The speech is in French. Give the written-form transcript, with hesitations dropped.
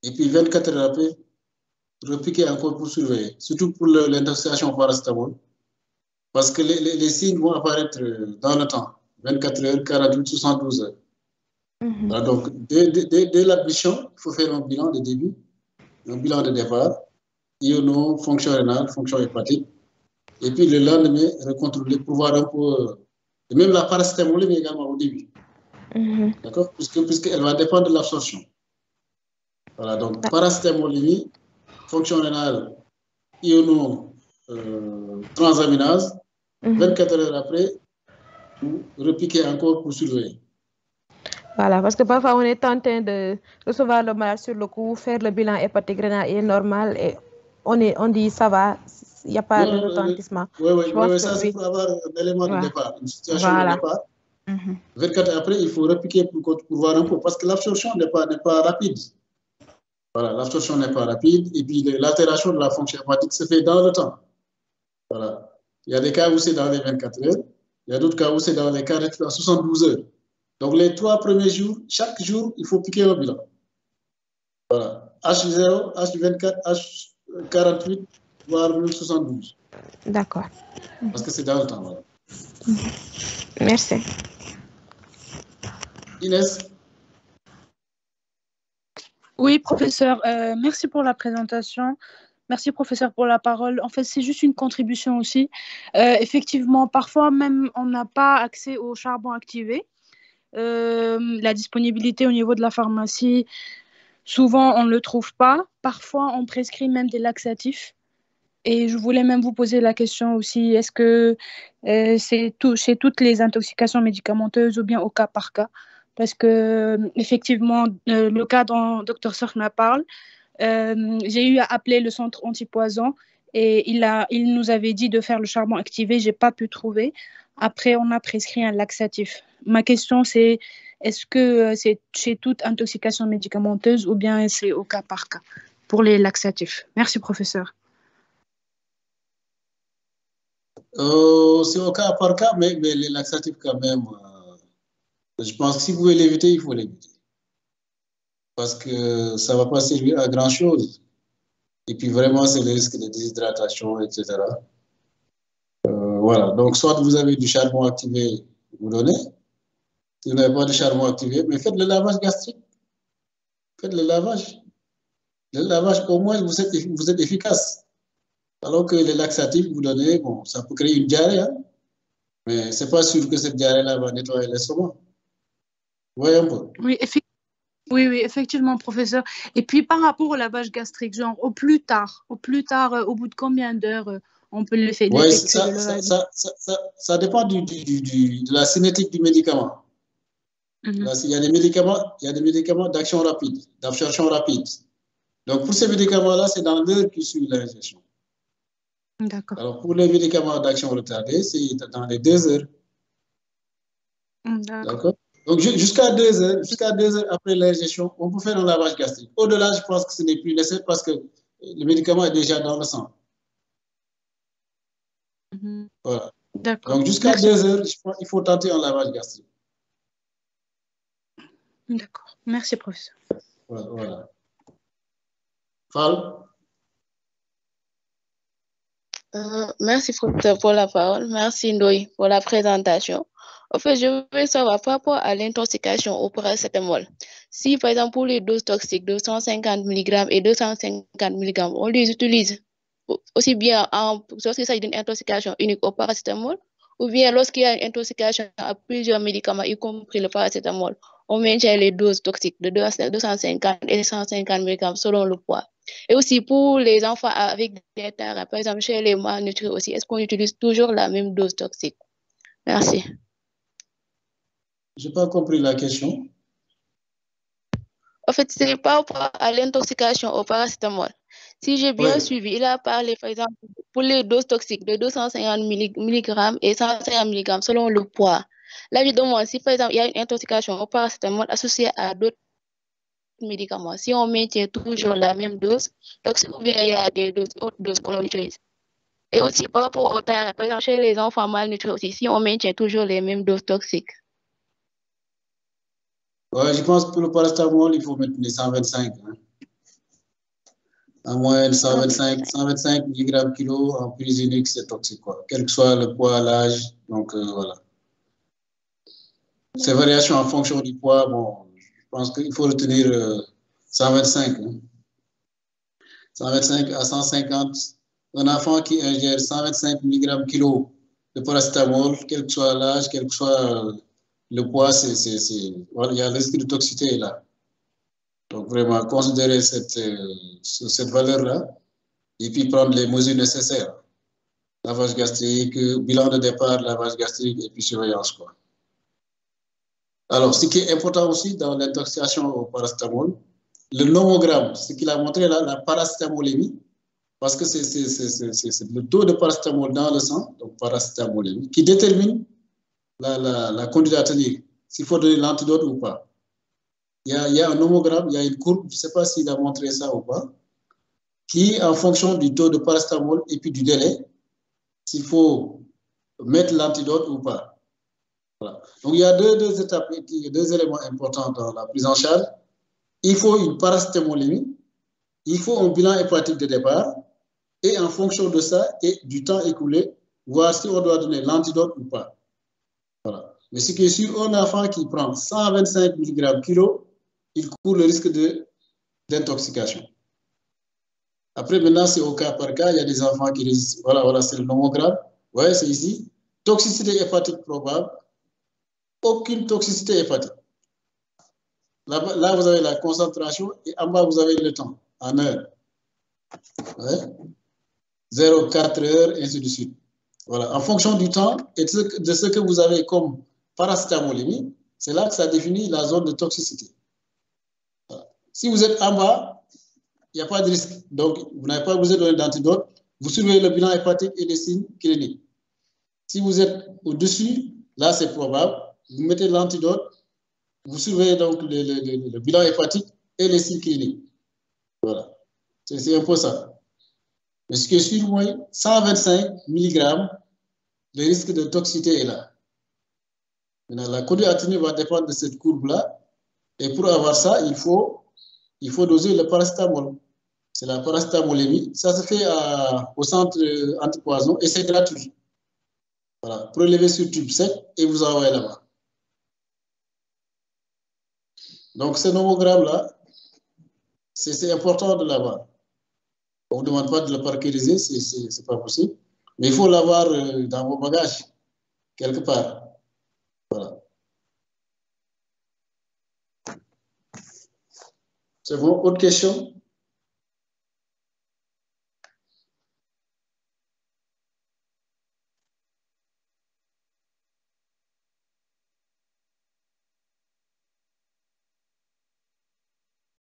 Et puis 24 heures après, repiquer encore pour surveiller, surtout pour l'intoxication au paracétamol, parce que les signes vont apparaître dans le temps, 24 heures, 48, 72 heures. Alors donc, dès l'admission, il faut faire un bilan de début, un bilan de départ, iono, fonction rénale, fonction hépatique, et puis le lendemain, recontrôler pour voir un peu, même la paracétamoline également au début, d'accord, puisqu'elle va dépendre de l'absorption. Voilà, donc paracétamoline, fonction rénale, iono, transaminase, 24 heures après, vous repiquez encore pour surveiller. Voilà, parce que parfois on est tenté de recevoir le malade sur le coup, faire le bilan hépatique rénal est normal et on dit ça va, il n'y a pas de retentissement. Oui, ça c'est pour avoir un élément de départ, une situation de départ. 24 heures après, il faut repiquer pour voir un peu, parce que l'absorption n'est pas rapide. Voilà, l'absorption n'est pas rapide et puis l'altération de la fonction hépatique se fait dans le temps. Voilà. Il y a des cas où c'est dans les 24 heures, il y a d'autres cas où c'est dans les 72 heures. Donc, les 3 premiers jours, chaque jour, il faut piquer un bilan. Voilà. H0, H24, H48, voire même 72. D'accord. Parce que c'est dans le temps. Voilà. Merci. Inès? Oui, professeur, merci pour la présentation. Merci, professeur, pour la parole. En fait, c'est juste une contribution aussi. Effectivement, parfois même, on n'a pas accès au charbon activé. La disponibilité au niveau de la pharmacie, souvent, on ne le trouve pas. Parfois, on prescrit même des laxatifs. Et je voulais même vous poser la question aussi, est-ce que c'est chez toutes les intoxications médicamenteuses ou bien au cas par cas? Parce que, effectivement, le cas dont Dr Sorna parle, j'ai eu à appeler le centre antipoison et il nous avait dit de faire le charbon activé. Je n'ai pas pu trouver. Après, on a prescrit un laxatif. Ma question, c'est est-ce que c'est chez toute intoxication médicamenteuse ou bien c'est au cas par cas pour les laxatifs? Merci, professeur. C'est au cas par cas, mais les laxatifs quand même, je pense que si vous pouvez l'éviter, il faut l'éviter. Parce que ça ne va pas servir à grand-chose. Et puis vraiment, c'est le risque de déshydratation, etc. Voilà, donc soit vous avez du charbon activé, vous donnez. Si vous n'avez pas de charbon activé, mais faites le lavage gastrique. Faites le lavage. Le lavage, au moins, vous êtes efficace. Alors que les laxatifs, vous donnez, bon, ça peut créer une diarrhée, hein, mais ce n'est pas sûr que cette diarrhée-là va nettoyer l'estomac. Vous voyez un peu? Oui, effectivement, professeur. Et puis, par rapport au lavage gastrique, genre, au plus tard, au bout de combien d'heures on peut l'effectuer? Oui, ça dépend de la cinétique du médicament. Là, il y a des médicaments d'action rapide, d'absorption rapide. Donc, pour ces médicaments-là, c'est dans l'heure qui suit l'ingestion. D'accord. Alors, pour les médicaments d'action retardée, c'est dans les 2 heures. D'accord. Donc, jusqu'à 2 heures après l'ingestion, on peut faire un lavage gastrique. Au-delà, je pense que ce n'est plus nécessaire parce que le médicament est déjà dans le sang. Voilà. Donc, jusqu'à 2 heures, il faut tenter un lavage gastrique. D'accord. Merci, professeur. Voilà. Fall? Merci, professeur, pour la parole. Merci, Ndoye, pour la présentation. En fait, je veux savoir par rapport à l'intoxication au paracétamol. Si, par exemple, pour les doses toxiques de 150 mg et 250 mg, on les utilise aussi bien lorsqu'il s'agit d'une intoxication unique au paracétamol, ou bien lorsqu'il y a une intoxication à plusieurs médicaments, y compris le paracétamol, on maintient les doses toxiques de 250 et 150 mg selon le poids. Et aussi pour les enfants avec des tares, par exemple chez les malnutris aussi, est-ce qu'on utilise toujours la même dose toxique? Merci. Je n'ai pas compris la question. En fait, c'est par rapport à l'intoxication au paracétamol. Si j'ai bien suivi, il a parlé, par exemple, pour les doses toxiques de 250 mg et 150 mg selon le poids. Là, je demande si, par exemple, il y a une intoxication au paracétamol associée à d'autres médicaments. Si on maintient toujours la même dose toxique, ou bien il y a des autres doses qu'on utilise. Et aussi, par rapport au tares, par exemple, chez les enfants malnutris aussi, si on maintient toujours les mêmes doses toxiques. Ouais, je pense que pour le paracétamol, il faut mettre les 125. Hein. En moyenne, 125 mg kilo en prise unique, c'est toxique, quoi. Quel que soit le poids, l'âge. Donc, voilà. Ces variations en fonction du poids, bon, je pense qu'il faut retenir 125. Hein. 125 à 150. Un enfant qui ingère 125 mg kilo de paracétamol, quel que soit l'âge, quel que soit le poids, voilà, il y a le risque de toxicité là. Donc, vraiment, considérer cette valeur-là et puis prendre les mesures nécessaires. Lavage gastrique, bilan de départ, lavage gastrique et puis surveillance, quoi. Alors, ce qui est important aussi dans l'intoxication au paracétamol, le nomogramme, ce qu'il a montré là, la paracétamolémie, parce que c'est le taux de paracétamol dans le sang, donc paracétamolémie, qui détermine la conduite à tenir, s'il faut donner l'antidote ou pas. Il y a un nomogramme, il y a une courbe, je ne sais pas s'il a montré ça ou pas, qui, en fonction du taux de paracétamol et puis du délai, s'il faut mettre l'antidote ou pas. Voilà. Donc, il y a deux étapes, deux éléments importants dans la prise en charge. Il faut une paracétamolémie, il faut un bilan hépatique de départ, et en fonction de ça et du temps écoulé, voir si on doit donner l'antidote ou pas. Voilà. Mais ce qui est sûr, un enfant qui prend 125 mg kilo, il court le risque d'intoxication. Après, maintenant, c'est au cas par cas, il y a des enfants qui résistent. Voilà, c'est le nomogramme. Vous voyez, c'est ici. Toxicité hépatique probable. Aucune toxicité hépatique. Là, vous avez la concentration et en bas, vous avez le temps, en heure. Ouais. 0,4 heures, et ainsi de suite. Voilà. En fonction du temps et de ce que vous avez comme paracétamolémie, c'est là que ça définit la zone de toxicité. Voilà. Si vous êtes en bas, il n'y a pas de risque. Donc, vous n'avez pas besoin de donner d'antidote. Vous surveillez le bilan hépatique et les signes cliniques. Si vous êtes au-dessus, là, c'est probable. Vous mettez l'antidote, vous surveillez donc le bilan hépatique et les signes cliniques. Voilà. C'est un peu ça. Mais ce qui est sûr, moi, 125 mg, le risque de toxicité est là. Maintenant, la conduite à tenir va dépendre de cette courbe-là. Et pour avoir ça, il faut doser le paracétamol. C'est la paracétamolémie. Ça se fait au centre antipoison et c'est gratuit. Voilà. Prélevez sur tube sec et vous envoyez là-bas. Donc, ce nomogramme-là, c'est important de l'avoir. On ne vous demande pas de le parkeriser, ce n'est pas possible. Mais il faut l'avoir dans vos bagages, quelque part. Voilà. C'est bon? Autre question?